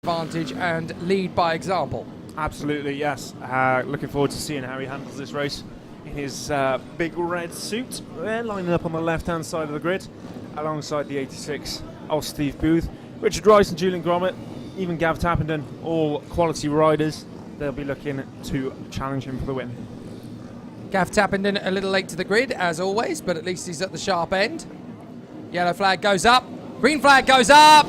advantage and lead by example. Absolutely, yes. Looking forward to seeing how he handles this race in his big red suit. They're lining up on the left-hand side of the grid, alongside the 86 of Steve Booth. Richard Rice and Julian Gromit, even Gav Tappenden, all quality riders. They'll be looking to challenge him for the win. Gav Tappenden a little late to the grid, as always, but at least he's at the sharp end. Yellow flag goes up. Green flag goes up.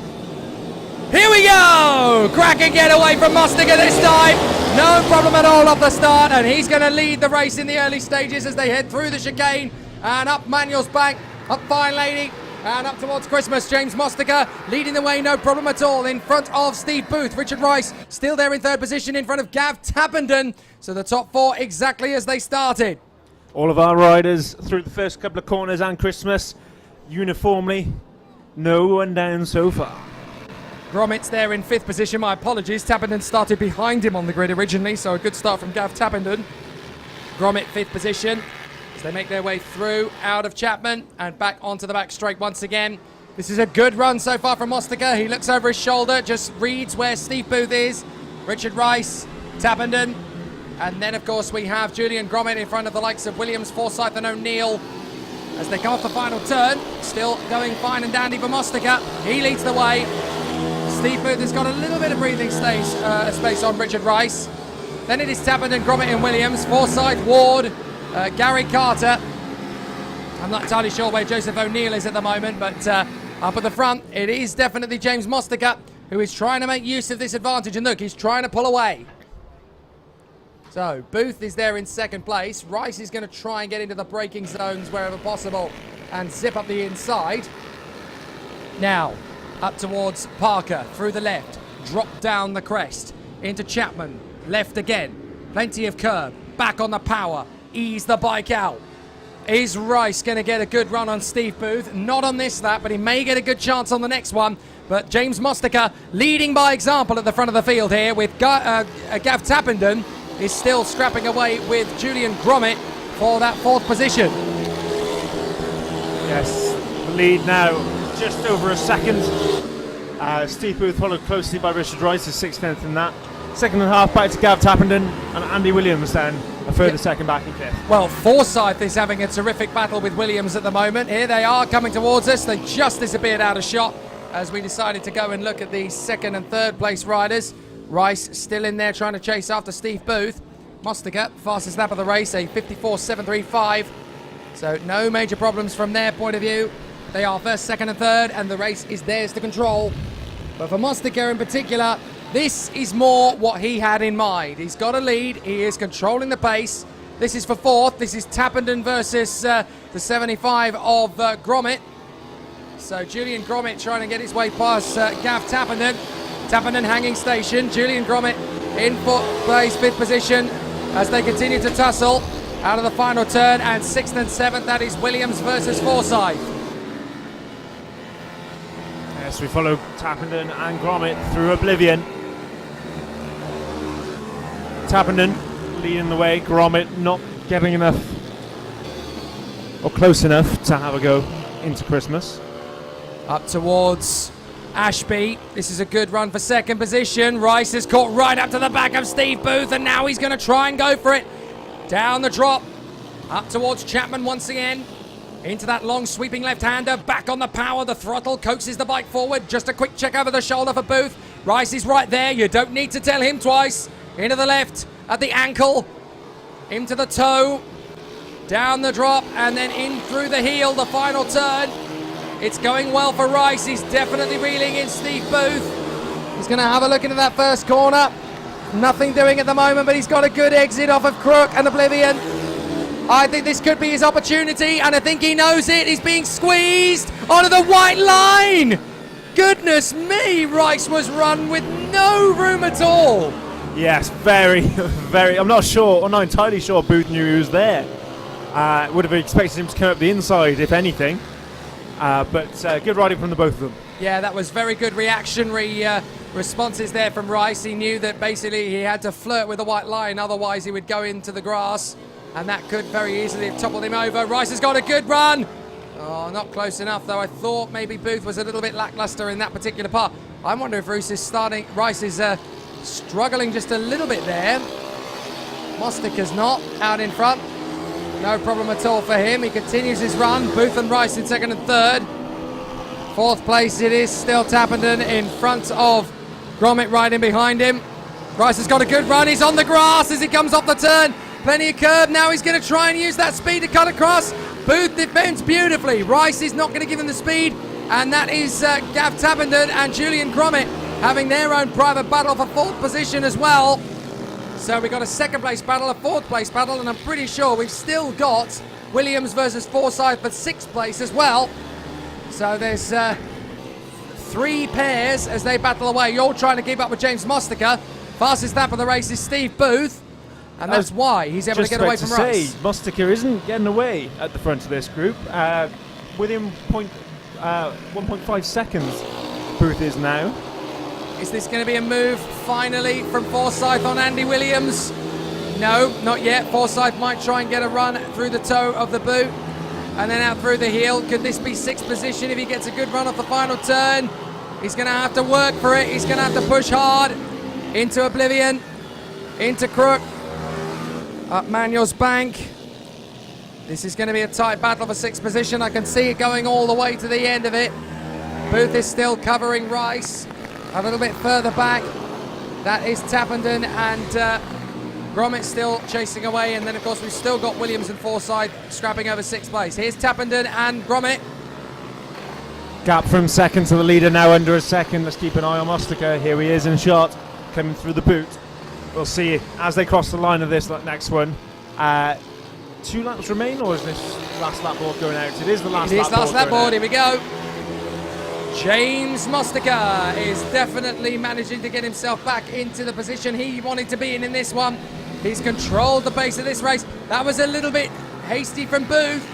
Here we go! Cracking getaway from Mustiger this time. No problem at all off the start, and he's going to lead the race in the early stages as they head through the chicane and up Manuel's Bank, up Fine Lady, and up towards Christmas. James Mustiger leading the way, no problem at all, in front of Steve Booth. Richard Rice still there in third position in front of Gav Tappenden. So the top four exactly as they started. All of our riders through the first couple of corners and Christmas, uniformly, no one down so far. Gromit's there in fifth position, my apologies. Tappenden started behind him on the grid originally, so a good start from Gav Tappenden. Gromit fifth position as they make their way through, out of Chapman and back onto the back straight once again. This is a good run so far from Mustiger. He looks over his shoulder, just reads where Steve Booth is. Richard Rice, Tappenden, and then of course we have Julian Gromit in front of the likes of Williams, Forsyth and O'Neill as they come off the final turn. Still going fine and dandy for Mustiger. He leads the way. Steve Booth has got a little bit of breathing space on Richard Rice. Then it is Tappenden, Gromit and Williams, Forsyth, Ward, Gary Carter. I'm not entirely sure where Joseph O'Neill is at the moment, but up at the front, it is definitely James Mustiger who is trying to make use of this advantage. And look, he's trying to pull away. So Booth is there in second place. Rice is going to try and get into the braking zones wherever possible and zip up the inside. Now, up towards Parker, through the left, drop down the crest, into Chapman, left again, plenty of curb, back on the power, ease the bike out. Is Rice going to get a good run on Steve Booth? Not on this lap, but he may get a good chance on the next one. But James Mustiger leading by example at the front of the field here, with Gav Tappenden is still scrapping away with Julian Gromit for that fourth position. Yes, the lead now just over a second. Steve Booth followed closely by Richard Rice, his 6th in that. Second and a half back to Gav Tappenden, and Andy Williams then a further second back in fifth. Well, Forsyth is having a terrific battle with Williams at the moment. Here they are coming towards us. They just disappeared out of shot as we decided to go and look at the second and third place riders. Rice still in there trying to chase after Steve Booth. Mustiger, fastest lap of the race, a 54.735. So no major problems from their point of view. They are first, second and third, and the race is theirs to control. But for Mustiger in particular, this is more what he had in mind. He's got a lead, he is controlling the pace. This is for fourth. This is Tappenden versus the 75 of Gromit. So Julian Gromit trying to get his way past Gav Tappenden. Tappenden hanging station. Julian Gromit in fourth place, fifth position as they continue to tussle out of the final turn. And sixth and seventh, that is Williams versus Forsyth. Yes, we follow Tappenden and Gromit through oblivion. Tappenden leading the way, Gromit not getting enough or close enough to have a go into Christmas. Up towards Ashby. This is a good run for second position. Rice is caught right up to the back of Steve Booth, and now he's going to try and go for it. Down the drop. Up towards Chapman once again. Into that long sweeping left-hander. Back on the power. The throttle coaxes the bike forward. Just a quick check over the shoulder for Booth. Rice is right there. You don't need to tell him twice. Into the left at the ankle. Into the toe. Down the drop and then in through the heel. The final turn. It's going well for Rice. He's definitely reeling in Steve Booth. He's going to have a look into that first corner. Nothing doing at the moment, but he's got a good exit off of Crook and Oblivion. I think this could be his opportunity, and I think he knows it. He's being squeezed onto the white line. Goodness me, Rice was run with no room at all. Yes, very, very. I'm not sure, or not entirely sure Booth knew he was there. Would have expected him to come up the inside, if anything. But good riding from the both of them. Yeah, that was very good reactionary responses there from Rice. He knew that basically he had to flirt with the white line, otherwise he would go into the grass, and that could very easily have toppled him over. Rice has got a good run. Oh, not close enough though. I thought maybe Booth was a little bit lackluster in that particular part. I wonder if Rice is struggling just a little bit there. Mostika's not out in front. No problem at all for him. He continues his run. Booth and Rice in second and third. Fourth place it is still Tappenden in front of Gromit right in behind him. Rice has got a good run. He's on the grass as he comes off the turn. Plenty of curb. Now he's going to try and use that speed to cut across. Booth defends beautifully. Rice is not going to give him the speed. And that is Gav Tappenden and Julian Gromit having their own private battle for fourth position as well. So we've got a second place battle, a fourth place battle, and I'm pretty sure we've still got Williams versus Forsyth for sixth place as well. So there's three pairs as they battle away. You're trying to keep up with James Mostica. Fastest lap of the race is Steve Booth, and that's why he's able to get away from Rice. Mostica isn't getting away at the front of this group. Within 1.5 seconds, Booth is now. Is this going to be a move finally from Forsyth on Andy Williams? No, not yet. Forsyth might try and get a run through the toe of the boot and then out through the heel. Could this be sixth position if he gets a good run off the final turn? He's going to have to work for it. He's going to have to push hard into Oblivion, into Crook, up Manuel's Bank. This is going to be a tight battle for sixth position. I can see it going all the way to the end of it. Booth is still covering Rice. A little bit further back, that is Tappenden and Gromit still chasing away, and then of course we've still got Williams and Forsyth scrapping over sixth place. Here's Tappenden and Gromit. Gap from second to the leader, now under a second. Let's keep an eye on Mostica. Here he is in shot, coming through the boot. We'll see as they cross the line of this next one. 2 laps remain, or is this last lap board going out? It is the last lap board. It is last lap board, here we go. James Mostica is definitely managing to get himself back into the position he wanted to be in this one. He's controlled the pace of this race. That was a little bit hasty from Booth.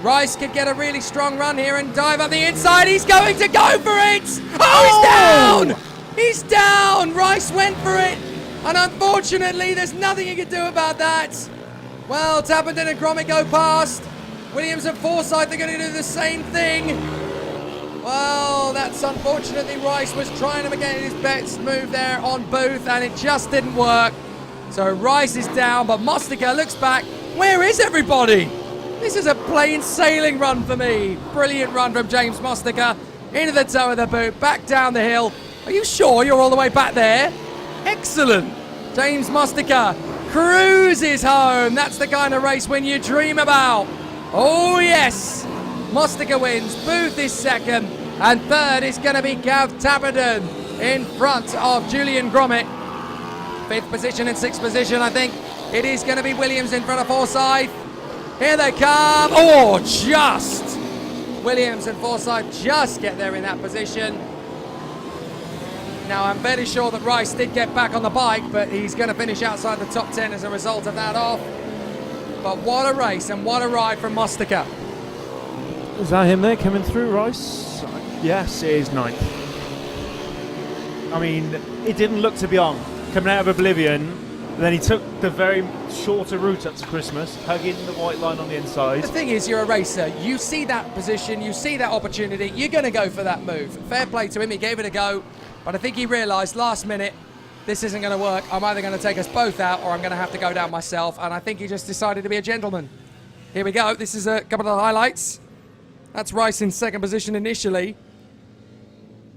Rice could get a really strong run here and dive up the inside. He's going to go for it. Oh, he's down. He's down. Rice went for it. And unfortunately, there's nothing he can do about that. Well, Tappenden and Gromit go past. Williams and Forsyth are going to do the same thing. Well, that's unfortunately Rice was trying to get his best move there on Booth, and it just didn't work. So Rice is down, but Mostica looks back. Where is everybody? This is a plain sailing run for me. Brilliant run from James Mostica into the toe of the boot, back down the hill. Are you sure you're all the way back there? Excellent. James Mostica cruises home. That's the kind of race when you dream about. Oh yes. Mostica wins, Booth is second, and third is going to be Gav Tappenden in front of Julian Gromit. Fifth position and sixth position, I think it is going to be Williams in front of Forsyth. Here they come. Oh, just. Williams and Forsyth just get there in that position. Now, I'm very sure that Rice did get back on the bike, but he's going to finish outside the top 10 as a result of that off. But what a race and what a ride from Mostica. Is that him there coming through, Rice? Yes, it is ninth. I mean, it didn't look to be on. Coming out of Oblivion, then he took the very shorter route up to Christmas, hugging the white line on the inside. The thing is, you're a racer. You see that position, you see that opportunity, you're going to go for that move. Fair play to him, he gave it a go. But I think he realised last minute, this isn't going to work. I'm either going to take us both out or I'm going to have to go down myself. And I think he just decided to be a gentleman. Here we go. This is a couple of the highlights. That's Rice in second position initially.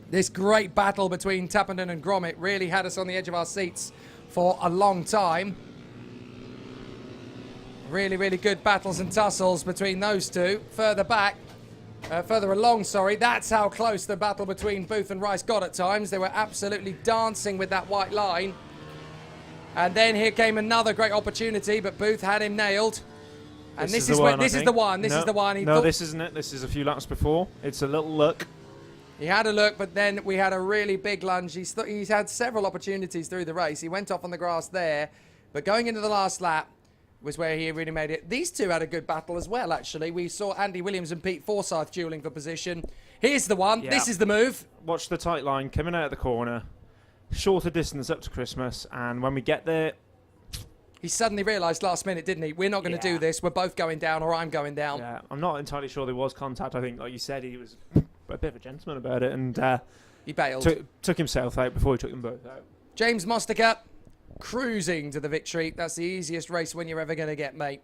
This great battle between Tappenden and Gromit really had us on the edge of our seats for a long time. Really, really good battles and tussles between those two. Further along, that's how close the battle between Booth and Rice got at times. They were absolutely dancing with that white line. And then here came another great opportunity, but Booth had him nailed. And this is the one. This is the one. No, this isn't it. This is a few laps before. It's a little look. He had a look, but then we had a really big lunge. He's had several opportunities through the race. He went off on the grass there, but going into the last lap was where he really made it. These two had a good battle as well, actually. We saw Andy Williams and Pete Forsyth dueling for position. Here's the one. Yeah. This is the move. Watch the tight line coming out of the corner. Shorter distance up to Christmas, and when we get there... He suddenly realised last minute, didn't he? We're not going to do this. We're both going down, or I'm going down. Yeah, I'm not entirely sure there was contact. I think, like you said, he was a bit of a gentleman about it. And He bailed. Took himself out before he took them both out. James Mostiker cruising to the victory. That's the easiest race win you're ever going to get, mate.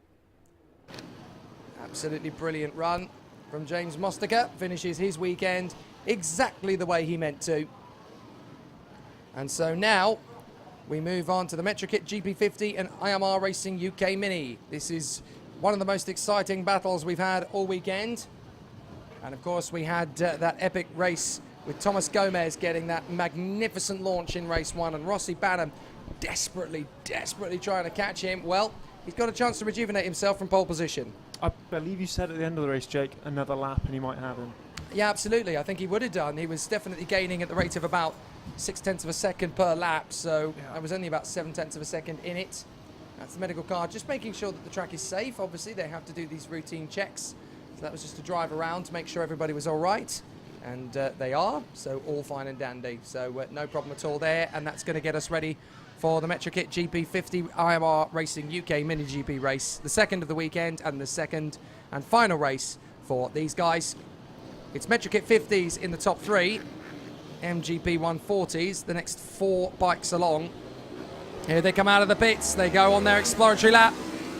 Absolutely brilliant run from James Mostiker. Finishes his weekend exactly the way he meant to. And so now we move on to the Metrokit GP50 and IMR Racing UK Mini. This is one of the most exciting battles we've had all weekend. And of course we had that epic race with Thomas Gomez getting that magnificent launch in race 1, and Rossi Banham desperately trying to catch him. Well, he's got a chance to rejuvenate himself from pole position. I believe you said at the end of the race, Jake, another lap and he might have him. Yeah, absolutely. I think he would have done. He was definitely gaining at the rate of about 0.6 of a second per lap, so I was only about 0.7 of a second in it. That's the medical car, just making sure that the track is safe. Obviously, they have to do these routine checks. So that was just to drive around to make sure everybody was all right. And they are, so all fine and dandy. So no problem at all there. And that's going to get us ready for the Metrokit GP50 IMR Racing UK Mini GP race. The second of the weekend and the second and final race for these guys. It's Metrokit 50s in the top 3. MGP 140s, the next 4 bikes along. Here they come out of the pits. They go on their exploratory lap.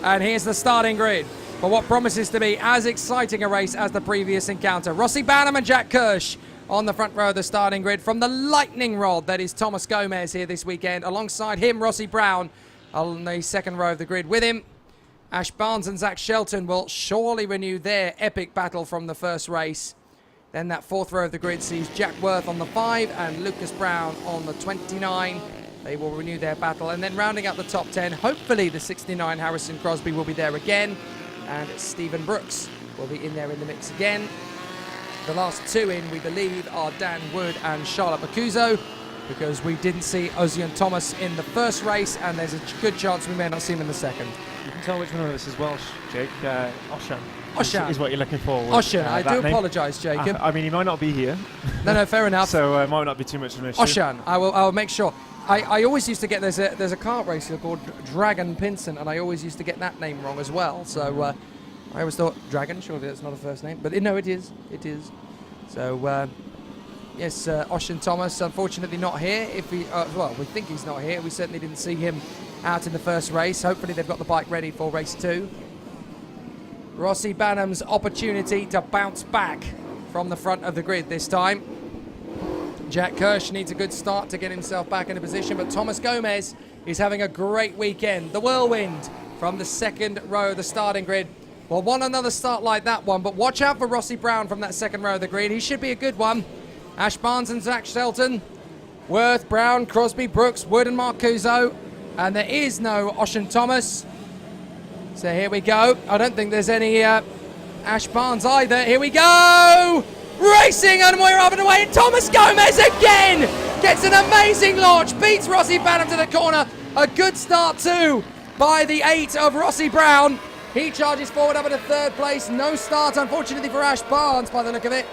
And here's the starting grid for what promises to be as exciting a race as the previous encounter. Rossi Banham and Jack Kirsch on the front row of the starting grid from the lightning rod that is Thomas Gomez here this weekend. Alongside him, Rossi Brown on the second row of the grid with him. Ash Barnes and Zach Shelton will surely renew their epic battle from the first race. Then that fourth row of the grid sees Jack Worth on the 5 and Lucas Brown on the 29. They will renew their battle. And then rounding out the top 10, hopefully the 69 Harrison Crosby will be there again. And Stephen Brooks will be in there in the mix again. The last 2 in, we believe, are Dan Wood and Charlotte Macuso, because we didn't see Ozian Thomas in the first race, and there's a good chance we may not see him in the second. You can tell which one of this is Welsh, Jake. Oshan. Oshan Is what you're looking for. Oshan, I do apologise, Jacob. I mean, he might not be here. No, fair enough. So it might not be too much of an issue. Oshan, I will make sure. I always used to get, there's a kart racer called Dragon Pinson, and I always used to get that name wrong as well. So I always thought Dragon, surely that's not a first name, but no, it is. So yes, Oshan Thomas, unfortunately not here. If he, well, we think he's not here. We certainly didn't see him out in the first race. Hopefully they've got the bike ready for race 2. Rossi Banham's opportunity to bounce back from the front of the grid this time. Jack Kirsch needs a good start to get himself back into position, but Thomas Gomez is having a great weekend. The whirlwind from the second row of the starting grid. Well, want another start like that one, but watch out for Rossi Brown from that second row of the grid. He should be a good one. Ash Barnes and Zach Shelton, Worth, Brown, Crosby, Brooks, Wood and Marcuso. And there is no Oshan Thomas. So here we go. I don't think there's any Ash Barnes either. Here we go! Racing, and we're up and away. And Thomas Gomez again gets an amazing launch. Beats Rossi Banham to the corner. A good start too by the 8 of Rossi Brown. He charges forward up into 3rd place. No start, unfortunately, for Ash Barnes by the look of it.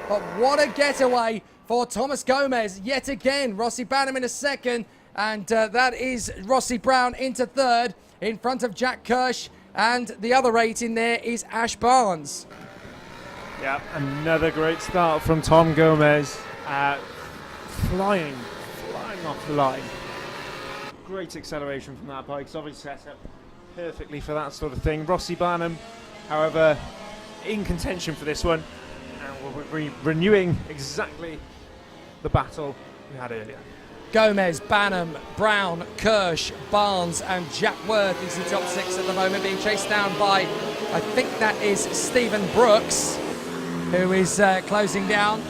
But what a getaway for Thomas Gomez. Yet again, Rossi Banham in a second. And that is Rossi Brown into 3rd in front of Jack Kirsch. And the other 8 in there is Ash Barnes. Yeah, another great start from Tom Gomez. Flying off the line. Great acceleration from that bike. It's obviously set up perfectly for that sort of thing. Rossi Banham, however, in contention for this one. And we'll be renewing exactly the battle we had earlier. Gomez, Banham, Brown, Kirsch, Barnes and Jack Worth is the top 6 at the moment, being chased down by, I think that is Stephen Brooks, who is closing down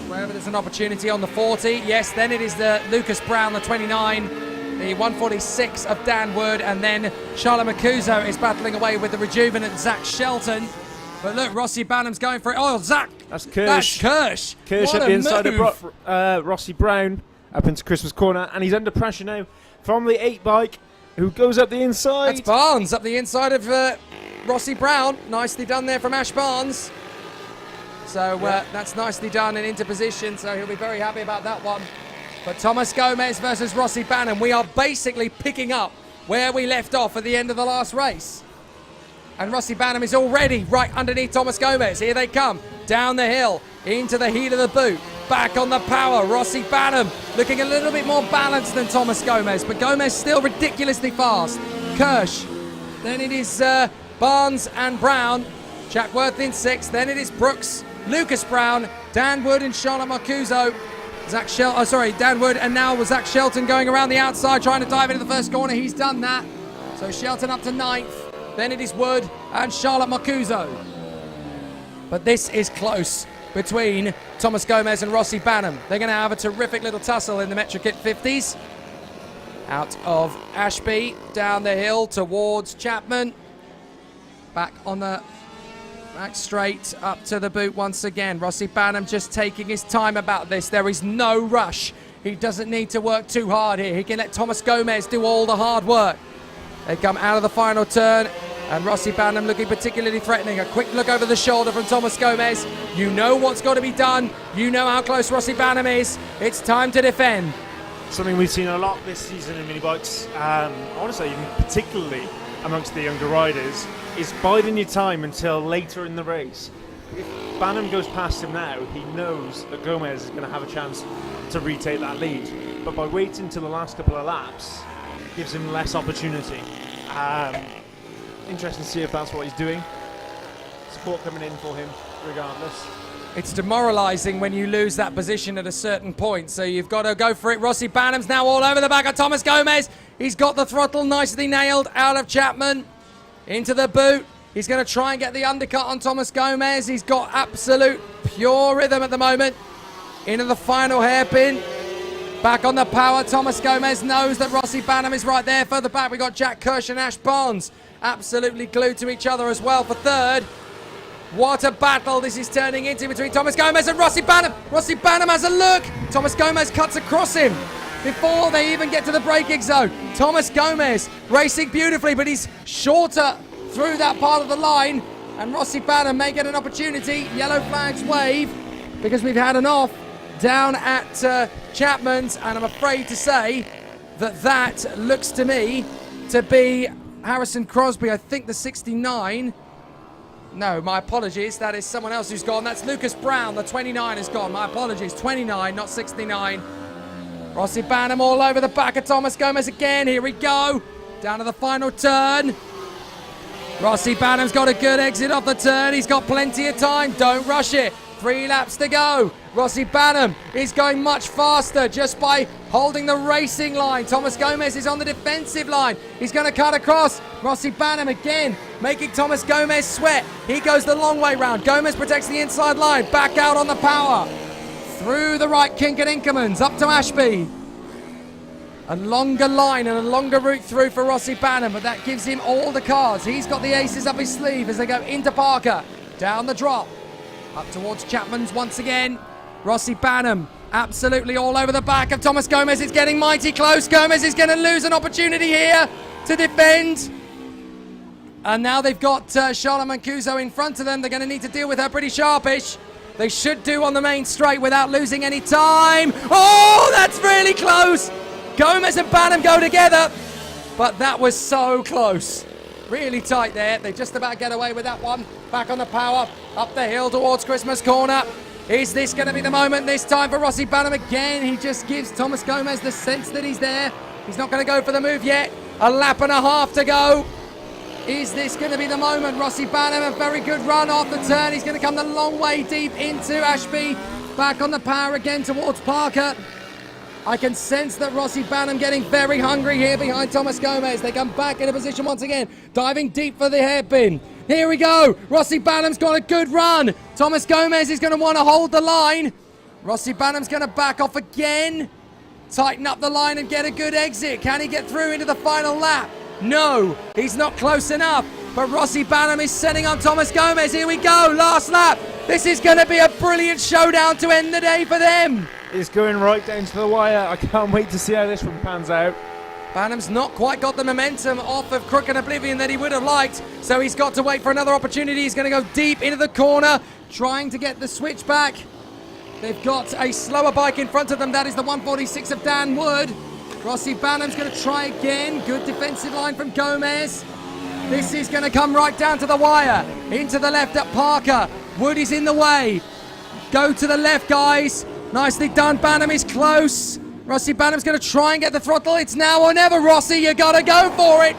wherever there's an opportunity on the 40. Yes, then it is the Lucas Brown, the 29, the 146 of Dan Wood, and then Charlotte Macuso is battling away with the rejuvenant Zach Shelton. But look, Rossi Banham's going for it. Oh, Zach! That's Kirsch. That's Kirsch. Kirsch What at the inside move. of Rossi Brown up into Christmas corner, and he's under pressure now from the 8 bike, who goes up the inside. That's Barnes up the inside of Rossi Brown. Nicely done there from Ash Barnes. So that's nicely done and into position, so he'll be very happy about that one. But Thomas Gomez versus Rossi Banham, we are basically picking up where we left off at the end of the last race. And Rossi Banham is already right underneath Thomas Gomez. Here they come, down the hill, into the heat of the boot. back on the power. Rossi Banham looking a little bit more balanced than Thomas Gomez, but Gomez still ridiculously fast. Kirsch, then it is Barnes and Brown. Jack Worth in 6th, then it is Brooks, Lucas Brown, Dan Wood and Charlotte Marcuso. Dan Wood and now Zach Shelton going around the outside trying to dive into the first corner. He's done that. So Shelton up to 9th, then it is Wood and Charlotte Marcuso. But this is close between Thomas Gomez and Rossi Banham. They're going to have a terrific little tussle in the Metrokit 50s. Out of Ashby, down the hill towards Chapman. Back straight up to the boot once again. Rossi Banham just taking his time about this. There is no rush. He doesn't need to work too hard here. He can let Thomas Gomez do all the hard work. They come out of the final turn, and Rossi Banham looking particularly threatening. A quick look over the shoulder from Thomas Gomez. You know what's got to be done. You know how close Rossi Banham is. It's time to defend. Something we've seen a lot this season in mini bikes, I want to say even particularly amongst the younger riders, is biding your time until later in the race. If Banham goes past him now, he knows that Gomez is going to have a chance to retake that lead. But by waiting till the last couple of laps, gives him less opportunity. Interesting to see if that's what he's doing. Support coming in for him regardless. It's demoralising when you lose that position at a certain point, so you've got to go for it. Rossi Banham's now all over the back of Thomas Gomez. He's got the throttle nicely nailed out of Chapman. Into the boot. He's going to try and get the undercut on Thomas Gomez. He's got absolute pure rhythm at the moment. Into the final hairpin. Back on the power. Thomas Gomez knows that Rossi Banham is right there. Further back, we got Jack Kirsch and Ash Barnes absolutely glued to each other as well for third. What a battle this is turning into between Thomas Gomez and Rossi Banham. Rossi Banham has a look. Thomas Gomez cuts across him before they even get to the braking zone. Thomas Gomez racing beautifully, but he's shorter through that part of the line. And Rossi Banham may get an opportunity. Yellow flags wave because we've had an off down at Chapman's. And I'm afraid to say that that looks to me to be Harrison Crosby, I think the 69. No, my apologies. That is someone else who's gone. That's Lucas Brown. The 29 is gone. My apologies. 29, not 69. Rossi Banham all over the back of Thomas Gomez again. Here we go. Down to the final turn. Rossi Banham's got a good exit off the turn. He's got plenty of time. Don't rush it. 3 laps to go. Rossi Banham is going much faster just by holding the racing line. Thomas Gomez is on the defensive line. He's going to cut across. Rossi Banham again making Thomas Gomez sweat. He goes the long way round. Gomez protects the inside line. Back out on the power. Through the right kink at Inkermans up to Ashby. A longer line and a longer route through for Rossi Banham, but that gives him all the cards. He's got the aces up his sleeve as they go into Parker. Down the drop. Up towards Chapman's once again. Rossi Banham absolutely all over the back of Thomas Gomez. It's getting mighty close. Gomez is going to lose an opportunity here to defend. And now they've got Charlotte Mancuso in front of them. They're going to need to deal with her pretty sharpish. They should do on the main straight without losing any time. Oh, that's really close. Gomez and Banham go together. But that was so close. Really tight there. They just about get away with that one. Back on the power. Up the hill towards Christmas Corner. Is this going to be the moment this time for Rossi Banham again? He just gives Thomas Gomez the sense that he's there. He's not going to go for the move yet. A lap and a half to go. Is this going to be the moment? Rossi Banham, a very good run off the turn. He's going to come the long way deep into Ashby. Back on the power again towards Parker. I can sense that Rossi Banham getting very hungry here behind Thomas Gomez. They come back in a position once again, diving deep for the hairpin. Here we go. Rossi Banham's got a good run. Thomas Gomez is going to want to hold the line. Rossi Banham's going to back off again. Tighten up the line and get a good exit. Can he get through into the final lap? No, he's not close enough. But Rossi Banham is setting on Thomas Gomez. Here we go, last lap. This is going to be a brilliant showdown to end the day for them. It's going right down to the wire. I can't wait to see how this one pans out. Banham's not quite got the momentum off of Crook and Oblivion that he would have liked, so he's got to wait for another opportunity. He's going to go deep into the corner, trying to get the switch back. They've got a slower bike in front of them. That is the 146 of Dan Wood. Rossi Banham's going to try again. Good defensive line from Gomez. This is going to come right down to the wire. Into the left at Parker. Wood is in the way. Go to the left, guys. Nicely done. Banham is close. Rossi Banham's going to try and get the throttle. It's now or never, Rossi. You got to go for it.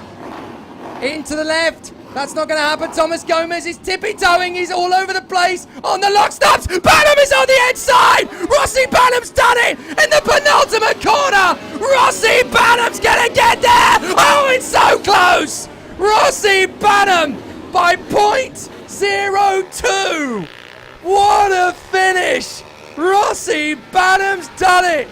Into the left. That's not going to happen. Thomas Gomez is tippy-toeing. He's all over the place on the lock stops. Banham is on the inside. Rossi Banham's done it in the penultimate corner. Rossi Banham's going to get there. Oh, it's so close. Rossi Banham by .02. What a finish. Rossi Banham's done it.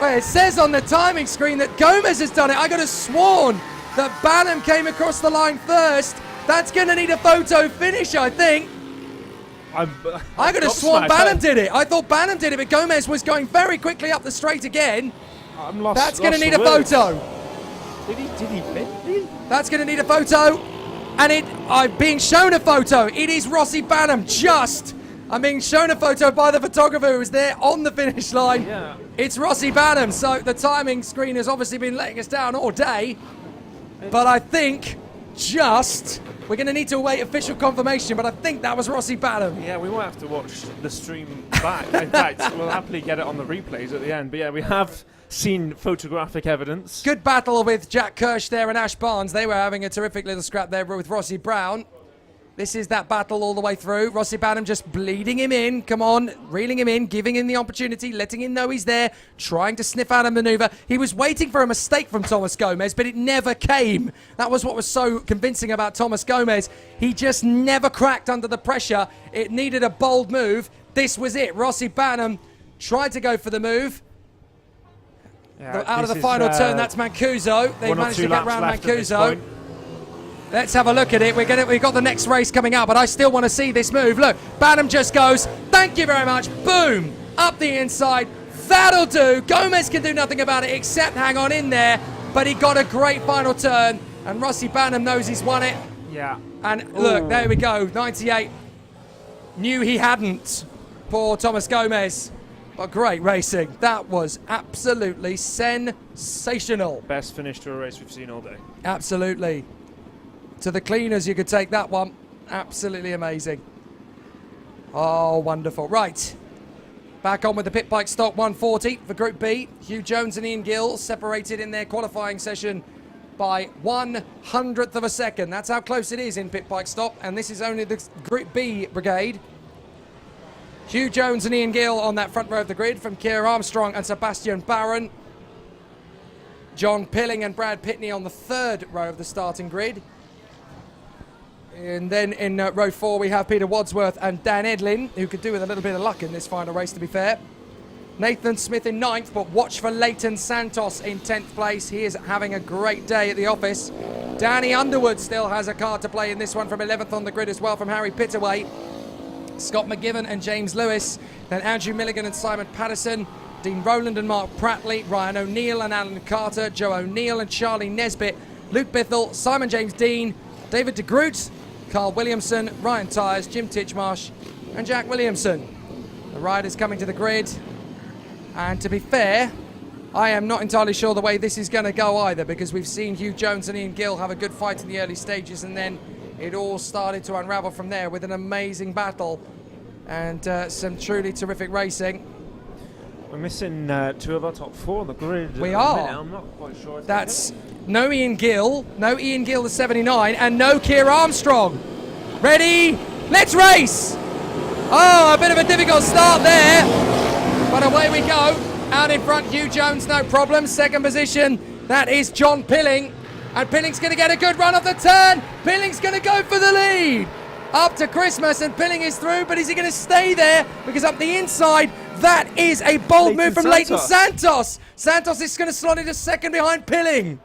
Well, it says on the timing screen that Gomez has done it. I could have sworn that Banham came across the line first. That's going to need a photo finish, I think. I could have sworn Banham did it. I thought Banham did it, but Gomez was going very quickly up the straight again. That's going to need a photo. Did he win? That's going to need a photo. And I'm being shown a photo. It is Rossi Banham I'm being shown a photo by the photographer who was there on the finish line. Yeah. It's Rossi Banham. So the timing screen has obviously been letting us down all day. But I think we're going to need to await official confirmation, but I think that was Rossi Banham. Yeah, we might have to watch the stream back. In fact, we'll happily get it on the replays at the end. But yeah, we have seen photographic evidence. Good battle with Jack Kirsch there and Ash Barnes. They were having a terrific little scrap there with Rossi Brown. This is that battle all the way through. Rossi Banham just bleeding him in. Come on, reeling him in, giving him the opportunity, letting him know he's there, trying to sniff out a maneuver. He was waiting for a mistake from Thomas Gomez, but it never came. That was what was so convincing about Thomas Gomez. He just never cracked under the pressure. It needed a bold move. This was it. Rossi Banham tried to go for the move. Yeah, out of the final turn, that's Mancuso. They managed to get round Mancuso. Let's have a look at it. We've got the next race coming up, but I still want to see this move. Look, Banham just goes, thank you very much, boom, up the inside. That'll do. Gomez can do nothing about it except hang on in there, but he got a great final turn, and Rossi Banham knows he's won it. Yeah. And look, there we go, 98. Knew he hadn't. Poor Thomas Gomez. But great racing. That was absolutely sensational. Best finish to a race we've seen all day. Absolutely. To the cleaners, you could take that one. Absolutely amazing. Oh, wonderful. Right. Back on with the pit bike stock 140 for Group B. Hugh Jones and Ian Gill separated in their qualifying session by 1/100th of a second. That's how close it is in pit bike stop. And this is only the Group B brigade. Hugh Jones and Ian Gill on that front row of the grid from Keir Armstrong and Sebastian Barron. John Pilling and Brad Pitney on the third row of the starting grid. And then in row 4 we have Peter Wadsworth and Dan Edlin, who could do with a little bit of luck in this final race, to be fair. Nathan Smith in 9th, but watch for Leighton Santos in 10th place. He is having a great day at the office. Danny Underwood still has a card to play in this one from 11th on the grid as well from Harry Pittaway. Scott McGiven and James Lewis. Then Andrew Milligan and Simon Patterson. Dean Rowland and Mark Pratley. Ryan O'Neill and Alan Carter. Joe O'Neill and Charlie Nesbitt. Luke Bithell, Simon James Dean, David de Groot, Carl Williamson, Ryan Tyers, Jim Titchmarsh and Jack Williamson. The riders coming to the grid. And to be fair, I am not entirely sure the way this is going to go either, because we've seen Hugh Jones and Ian Gill have a good fight in the early stages, and then it all started to unravel from there with an amazing battle and some truly terrific racing. We're missing 2 of our top 4 on the grid. We are. I'm not quite sure. That's no Ian Gill the 79, and no Keir Armstrong. Ready? Let's race! Oh, a bit of a difficult start there, but away we go. Out in front, Hugh Jones, no problem. Second position, that is John Pilling. And Pilling's going to get a good run off the turn. Pilling's going to go for the lead. Up to Christmas, and Pilling is through, but is he going to stay there? Because up the inside, that is a bold move from Leighton Santos. Santos is going to slot into second behind Pilling.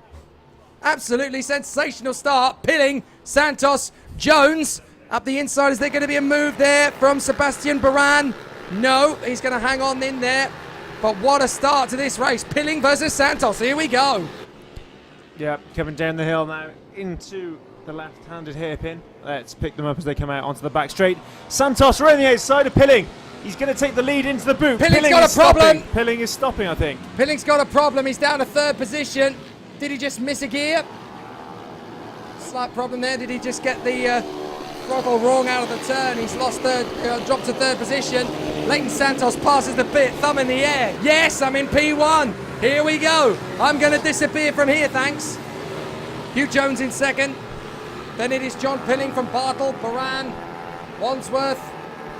Absolutely sensational start. Pilling, Santos, Jones. Up the inside, is there going to be a move there from Sebastian Baran? No, he's going to hang on in there. But what a start to this race. Pilling versus Santos. Here we go. Yeah, coming down the hill now into the left-handed hairpin. Let's pick them up as they come out onto the back straight. Santos right on the outside of Pilling. He's going to take the lead into the boot. Pilling's got a problem. Pilling is stopping, I think. Pilling's got a problem. He's down to third position. Did he just miss a gear? Slight problem there. Did he just get the throttle wrong out of the turn? He's lost third, dropped to third position. Leighton Santos passes the bit, thumb in the air. Yes, I'm in P1. Here we go. I'm going to disappear from here, thanks. Hugh Jones in second. Then it is John Pilling from Bartle, Baran, Wandsworth,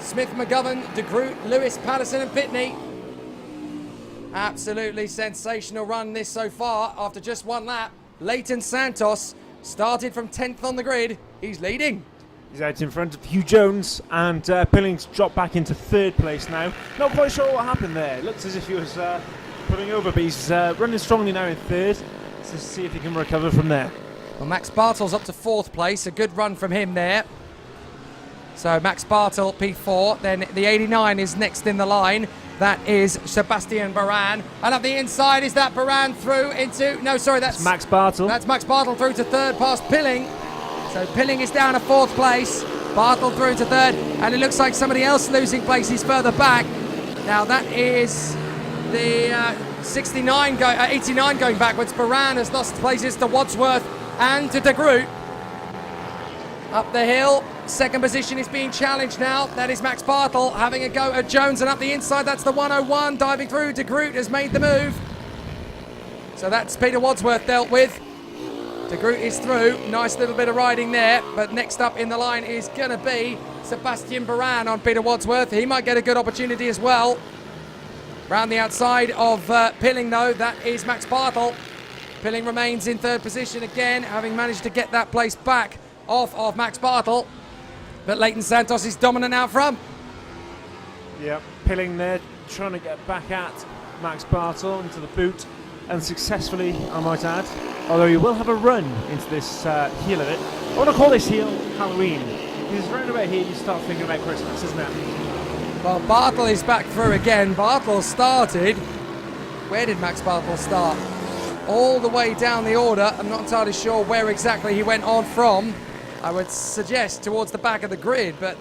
Smith, McGovern, De Groot, Lewis, Patterson and Pitney. Absolutely sensational run this so far after just one lap. Leighton Santos started from 10th on the grid. He's leading. He's out in front of Hugh Jones, and Pilling's dropped back into third place now. Not quite sure what happened there. It looks as if he was pulling over, but he's running strongly now in third. Let's see if he can recover from there. Well, Max Bartle's up to fourth place. A good run from him there. So Max Bartle, P4. Then the 89 is next in the line. That is Sebastian Baran. And up the inside is that Baran through into... No, sorry, that's Max Bartle. That's Max Bartle through to third past Pilling. So Pilling is down to fourth place. Bartle through to third. And it looks like somebody else losing places further back. Now that is the 89 89 going backwards. Baran has lost places to Wadsworth and to De Groot. Up the hill, second position is being challenged now. That is Max Bartle having a go at Jones, and up the inside, that's the 101 diving through. De Groot has made the move. So that's Peter Wadsworth dealt with. De Groot is through. Nice little bit of riding there. But next up in the line is going to be Sebastian Baran on Peter Wadsworth. He might get a good opportunity as well. Round the outside of Pilling, though, that is Max Bartle. Pilling remains in third position again, having managed to get that place back off of Max Bartle. But Leighton Santos is dominant out front. Yep, Pilling there, trying to get back at Max Bartle into the boot, and successfully, I might add. Although he will have a run into this heel of it. I want to call this heel Halloween, because round about here you start thinking about Christmas, isn't it? Well, Bartle is back through again. Bartle started. Where did Max Bartle start? All the way down the order. I'm not entirely sure where exactly he went on from. I would suggest towards the back of the grid, but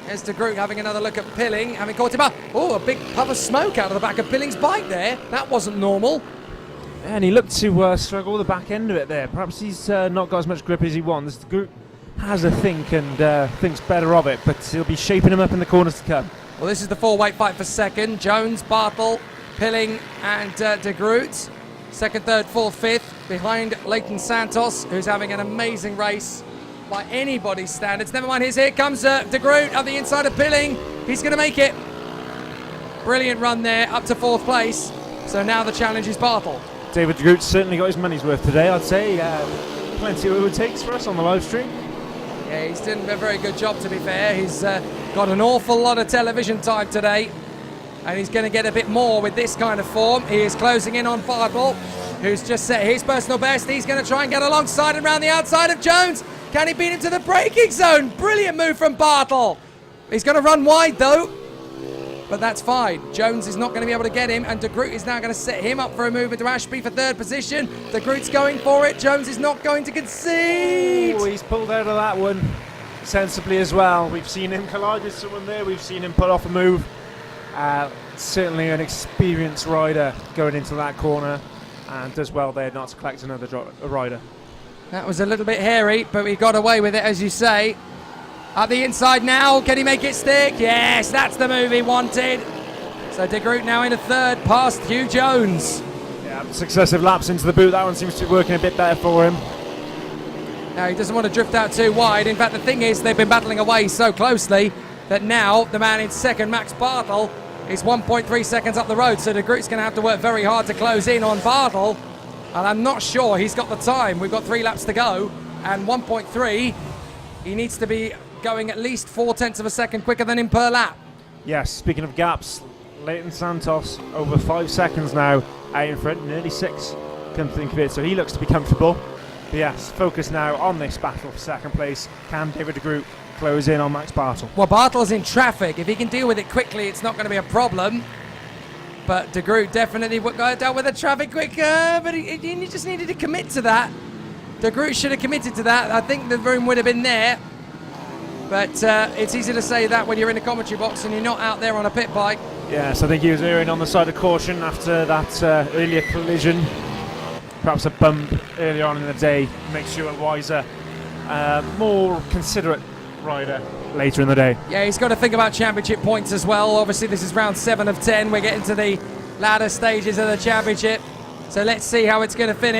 there's De Groot having another look at Pilling, having caught him up. Oh, a big puff of smoke out of the back of Pilling's bike there. That wasn't normal. And he looked to struggle the back end of it there. Perhaps he's not got as much grip as he wants. De Groot has a think and thinks better of it, but he'll be shaping him up in the corners to come. Well, this is the four-way fight for second. Jones, Bartle, Pilling and De Groot. Second, third, fourth, fifth. Behind Leighton Santos, who's having an amazing race by anybody's standards. Never mind his. Here comes De Groot up the inside of Pilling. He's going to make it. Brilliant run there, up to fourth place. So now the challenge is Bartle. David De Groot certainly got his money's worth today, I'd say. Plenty of overtakes for us on the live stream. Yeah, he's done a very good job, to be fair. He's got an awful lot of television time today, and he's going to get a bit more with this kind of form. He is closing in on Bartle, who's just set his personal best. He's going to try and get alongside and round the outside of Jones. Can he beat him to the braking zone? Brilliant move from Bartle. He's going to run wide, though, but that's fine. Jones is not going to be able to get him, and De Groot is now going to set him up for a move into Ashby for third position. De Groot's going for it. Jones is not going to concede. Oh, he's pulled out of that one sensibly as well. We've seen him collide with someone there. We've seen him pull off a move. Certainly an experienced rider going into that corner, and does well there not to collect another rider. That was a little bit hairy, but he got away with it, as you say. Up the inside now, can he make it stick? Yes, that's the move he wanted. So De Groot now into third, past Hugh Jones. Yeah, successive laps into the boot. That one seems to be working a bit better for him. Now he doesn't want to drift out too wide. In fact, the thing is, they've been battling away so closely that now the man in second, Max Bartle, is 1.3 seconds up the road. So De Groot's going to have to work very hard to close in on Bartle. And I'm not sure he's got the time. We've got 3 laps to go, and 1.3, he needs to be going at least 0.4 of a second quicker than him per lap. Yes, speaking of gaps, Leighton Santos over 5 seconds now out in front, nearly 6, come to think of it, so he looks to be comfortable. But yes, focus now on this battle for second place. Can David De Groot close in on Max Bartle? Well, Bartle's in traffic. If he can deal with it quickly, it's not going to be a problem. But De Groot definitely dealt with the traffic quicker, but he just needed to commit to that. De Groot should have committed to that. I think the room would have been there. But it's easy to say that when you're in the commentary box and you're not out there on a pit bike. Yes, I think he was erring on the side of caution after that earlier collision. Perhaps a bump earlier on in the day makes you a wiser, more considerate rider later in the day. Yeah, he's got to think about championship points as well. Obviously, this is round 7 of 10. We're getting to the latter stages of the championship. So let's see how it's going to finish.